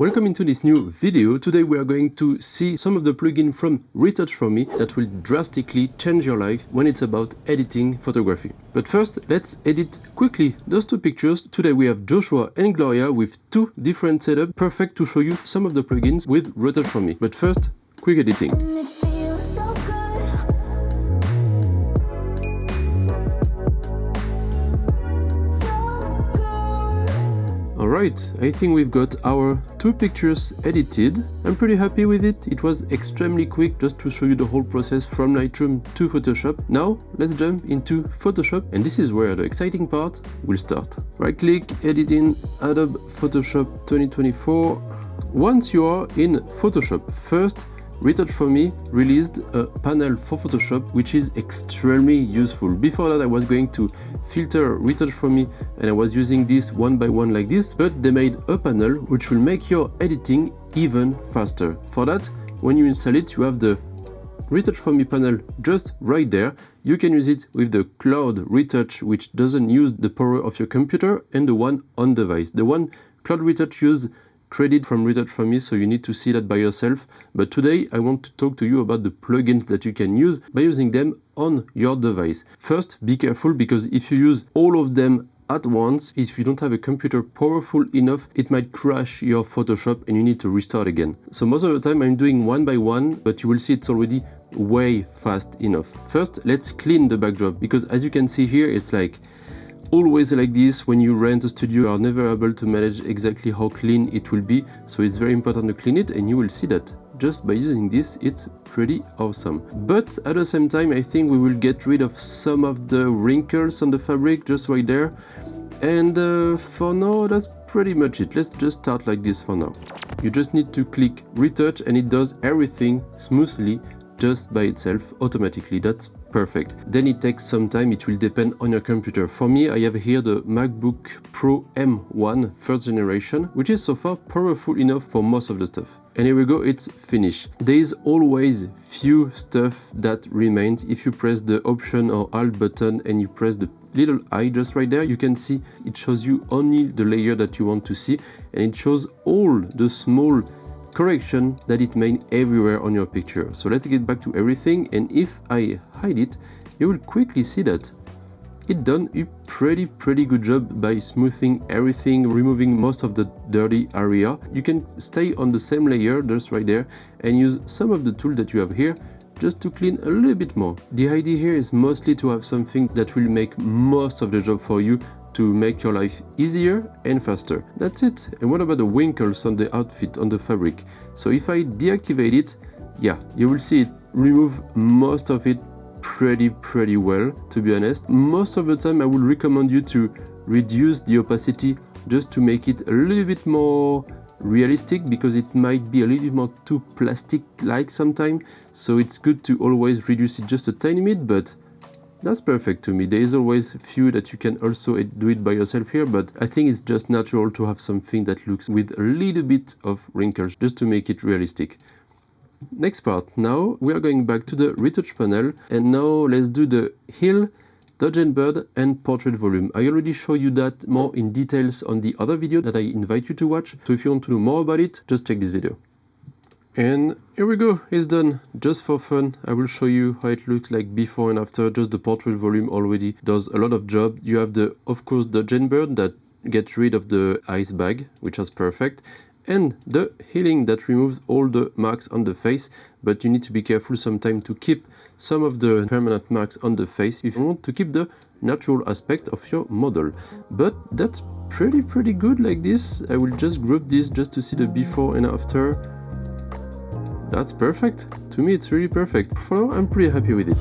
Welcome into this new video. Today we are going to see some of the plugins from retouch4me that will drastically change your life when it's about editing photography. But first, let's edit quickly those two pictures. Today we have Joshua and Gloria with two different setups, perfect to show you some of the plugins with retouch4me. But first, quick editing. Alright, I think we've got our two pictures edited. I'm pretty happy with it. It was extremely quick just to show you the whole process from Lightroom to Photoshop. Now, let's jump into Photoshop, and this is where the exciting part will start. Right click, edit in Adobe Photoshop 2024. Once you are in Photoshop, first, retouch4me released a panel for Photoshop which is extremely useful. Before that I was going to filter retouch4me and I was using this one by one like this, but they made a panel which will make your editing even faster. For that, when you install it, you have the retouch4me panel just right there. You can use it with the cloud retouch, which doesn't use the power of your computer, and the one on device. The one cloud retouch uses credit from retouch4me, so you need to see that by yourself. But today I want to talk to you about the plugins that you can use by using them on your device. First, be careful, because if you use all of them at once, if you don't have a computer powerful enough, it might crash your Photoshop and you need to restart again. So most of the time I'm doing one by one, but you will see it's already way fast enough. First, let's clean the backdrop, because as you can see here, it's like always like this. When you rent a studio, you are never able to manage exactly how clean it will be, so it's very important to clean it, and you will see that just by using this it's pretty awesome. But at the same time I think we will get rid of some of the wrinkles on the fabric just right there, and for now that's pretty much it. Let's just start like this for now. You just need to click retouch and it does everything smoothly just by itself automatically. That's perfect. Then it takes some time, it will depend on your computer. For me, I have here the MacBook Pro M1 first generation, which is so far powerful enough for most of the stuff. And here we go, it's finished. There is always few stuff that remains. If you press the Option or Alt button and you press the little eye just right there, you can see it shows you only the layer that you want to see, and it shows all the small correction that it made everywhere on your picture. So let's get back to everything, and if I hide it, you will quickly see that it done a pretty good job by smoothing everything, removing most of the dirty area. You can stay on the same layer just right there and use some of the tools that you have here just to clean a little bit more. The idea here is mostly to have something that will make most of the job for you, to make your life easier and faster. That's it. And what about the wrinkles on the outfit, on the fabric? So if I deactivate it, yeah, you will see it remove most of it pretty well, to be honest. Most of the time I would recommend you to reduce the opacity just to make it a little bit more realistic, because it might be a little bit more too plastic-like sometimes. So it's good to always reduce it just a tiny bit, but that's perfect to me. There is always a few that you can also do it by yourself here, but I think it's just natural to have something that looks with a little bit of wrinkles just to make it realistic. Next part, now we are going back to the retouch panel, and now let's do the heel, Dodge & Bird and portrait volume. I already showed you that more in details on the other video that I invite you to watch, so if you want to know more about it, just check this video. And here we go, it's done. Just for fun, I will show you how it looks like before and after. Just the portrait volume already does a lot of job. You have of course the Dodge & Bird that gets rid of the ice bag, which is perfect, and the healing that removes all the marks on the face. But you need to be careful sometimes to keep some of the permanent marks on the face if you want to keep the natural aspect of your model. But that's pretty good like this. I will just group this just to see the before and after. That's perfect. To me, it's really perfect. For now, I'm pretty happy with it.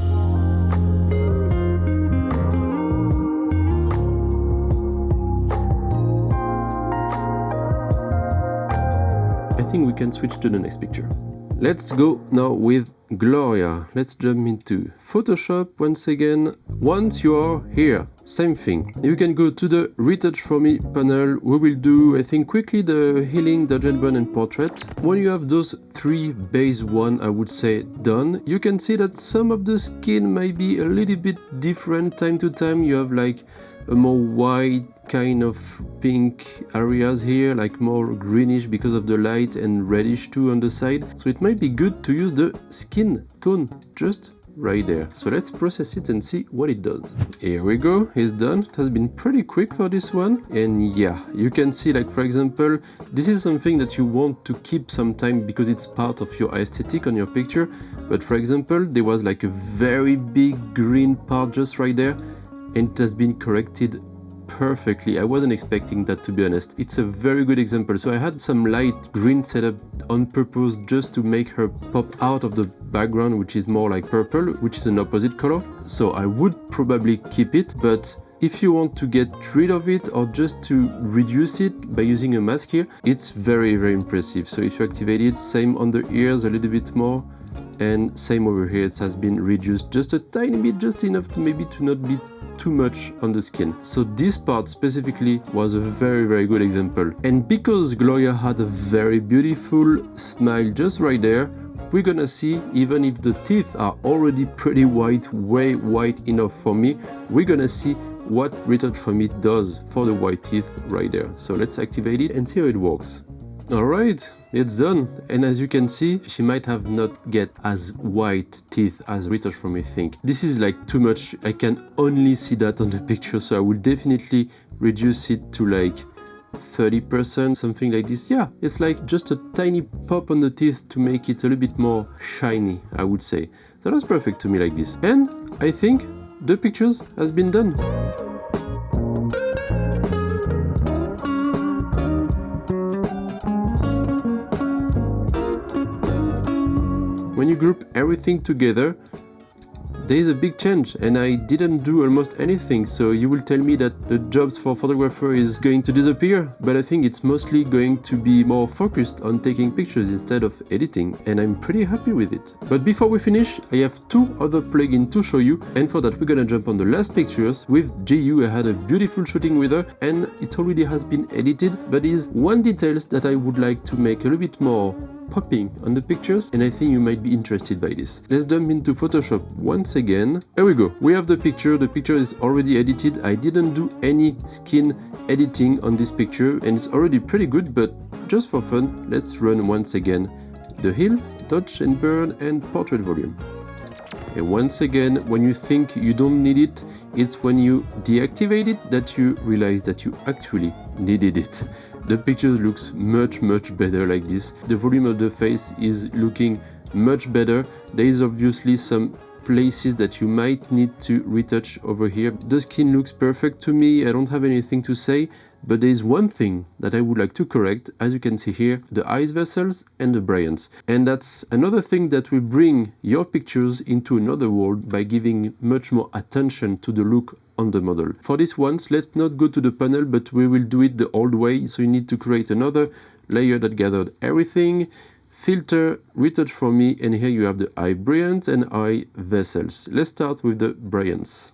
I think we can switch to the next picture. Let's go now with Gloria. Let's jump into Photoshop once again. Once you are here, same thing. You can go to the retouch4me panel. We will do, I think, quickly the healing, the Dodge & Bird and portrait. When you have those three base one, I would say, done, you can see that some of the skin might be a little bit different time to time. You have like a more white kind of pink areas here, like more greenish because of the light and reddish too on the side. So it might be good to use the skin tone just right there. So let's process it and see what it does. Here we go, it's done. It has been pretty quick for this one. And yeah, you can see, like, for example, this is something that you want to keep some time because it's part of your aesthetic on your picture. But for example, there was like a very big green part just right there, and it has been corrected perfectly. I wasn't expecting that, to be honest. It's a very good example. So I had some light green setup on purpose just to make her pop out of the background, which is more like purple, which is an opposite color. So I would probably keep it, but if you want to get rid of it or just to reduce it by using a mask here, it's very, very impressive. So if you activate it, same on the ears a little bit more, and same over here, it has been reduced just a tiny bit, just enough to maybe to not be too much on the skin. So this part specifically was a very, very good example. And because Gloria had a very beautiful smile just right there, we're gonna see, even if the teeth are already pretty white, way white enough for me, we're gonna see what retouch4me does for the white teeth right there. So let's activate it and see how it works. Alright, it's done, and as you can see, she might have not get as white teeth as retouch4me think. This is like too much. I can only see that on the picture, so I will definitely reduce it to like 30%, something like this. Yeah, it's like just a tiny pop on the teeth to make it a little bit more shiny, I would say. So that's perfect to me like this. And I think the pictures has been done. When you group everything together, there is a big change, and I didn't do almost anything, so you will tell me that the jobs for photographer is going to disappear, but I think it's mostly going to be more focused on taking pictures instead of editing, and I'm pretty happy with it. But before we finish, I have two other plugins to show you, and for that we're gonna jump on the last pictures with GIII. I had a beautiful shooting with her, and it already has been edited, but is one details that I would like to make a little bit more popping on the pictures, and I think you might be interested by this. Let's jump into Photoshop once again. Here we go. We have the picture. The picture is already edited. I didn't do any skin editing on this picture, and it's already pretty good, but just for fun, let's run once again the Hill, Touch and Burn, and Portrait Volume. And once again, when you think you don't need it, it's when you deactivate it that you realize that you actually needed it. The picture looks much better like this. The volume of the face is looking much better. There is obviously some places that you might need to retouch over here. The skin looks perfect to me. I don't have anything to say, but there is one thing that I would like to correct. As you can see here, the eyes vessels and the brilliance. And that's another thing that will bring your pictures into another world by giving much more attention to the look on the model. For this once, let's not go to the panel, but we will do it the old way. So you need to create another layer that gathered everything. Filter, retouch4me, and here you have the eye brilliance and eye vessels. Let's start with the brilliance.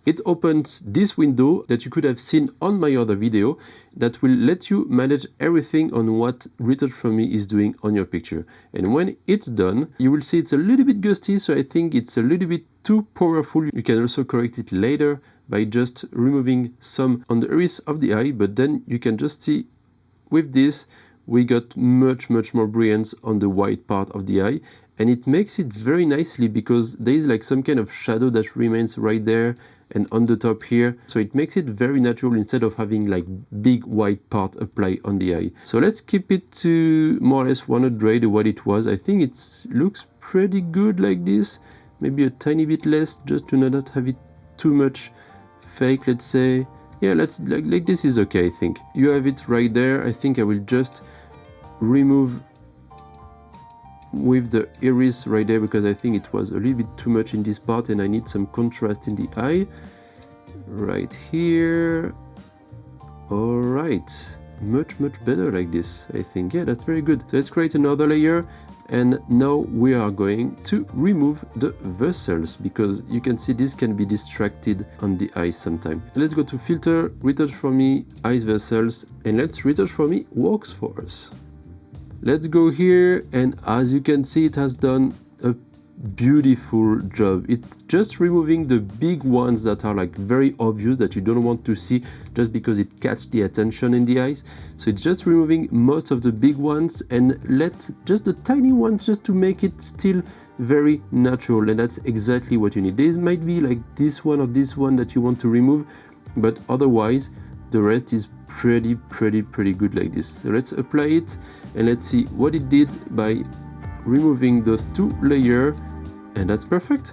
It opens this window that you could have seen on my other video that will let you manage everything on what retouch4me is doing on your picture. And when it's done, you will see it's a little bit gusty, so I think it's a little bit too powerful. You can also correct it later by just removing some on the iris of the eye, but then you can just see with this, we got much more brilliance on the white part of the eye, and it makes it very nicely because there is like some kind of shadow that remains right there and on the top here, so it makes it very natural instead of having like big white part apply on the eye. So let's keep it to more or less 100 what it was. I think it looks pretty good like this, maybe a tiny bit less just to not have it too much fake, let's say. Yeah, let's like this is okay. I think you have it right there. I think I will just remove with the iris right there because I think it was a little bit too much in this part and I need some contrast in the eye right here. All right, much better like this, I think. Yeah, that's very good. So let's create another layer, and now we are going to remove the vessels because you can see this can be distracted on the eyes sometimes. Let's go to filter, retouch4me, eyes vessels, and let's retouch4me works for us. Let's go here, and as you can see, it has done a beautiful job. It's just removing the big ones that are like very obvious that you don't want to see just because it catches the attention in the eyes. So it's just removing most of the big ones and let just the tiny ones just to make it still very natural, and that's exactly what you need. There might be like this one or this one that you want to remove, but otherwise the rest is pretty good like this. So let's apply it and let's see what it did by removing those two layers, and that's perfect.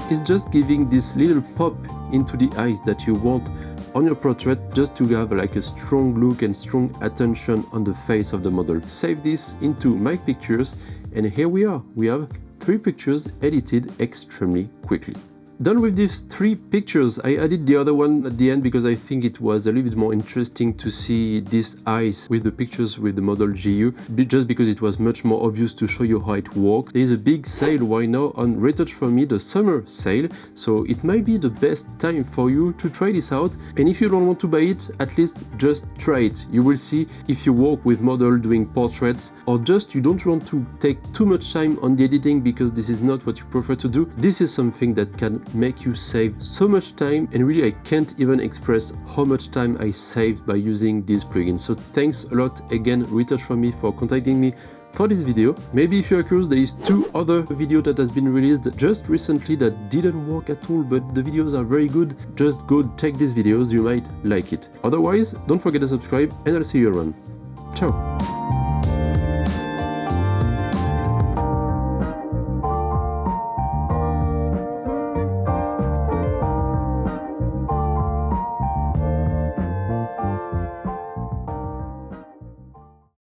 It's just giving this little pop into the eyes that you want on your portrait, just to have like a strong look and strong attention on the face of the model. Save this into my pictures, and here we are. We have 3 pictures edited extremely quickly. Done with these 3 pictures. I added the other one at the end because I think it was a little bit more interesting to see these eyes with the pictures with the model GIII, just because it was much more obvious to show you how it works. There is a big sale right now on retouch4me, the summer sale, so it might be the best time for you to try this out. And if you don't want to buy it, at least just try it. You will see if you work with model doing portraits, or just you don't want to take too much time on the editing because this is not what you prefer to do. This is something that can make you save so much time, and really I can't even express how much time I saved by using this plugin. So thanks a lot again retouch4me for contacting me for this video. Maybe if you are curious, there is 2 other videos that has been released just recently that didn't work at all, but the videos are very good. Just go check these videos, you might like it. Otherwise, don't forget to subscribe, and I'll see you around. Ciao!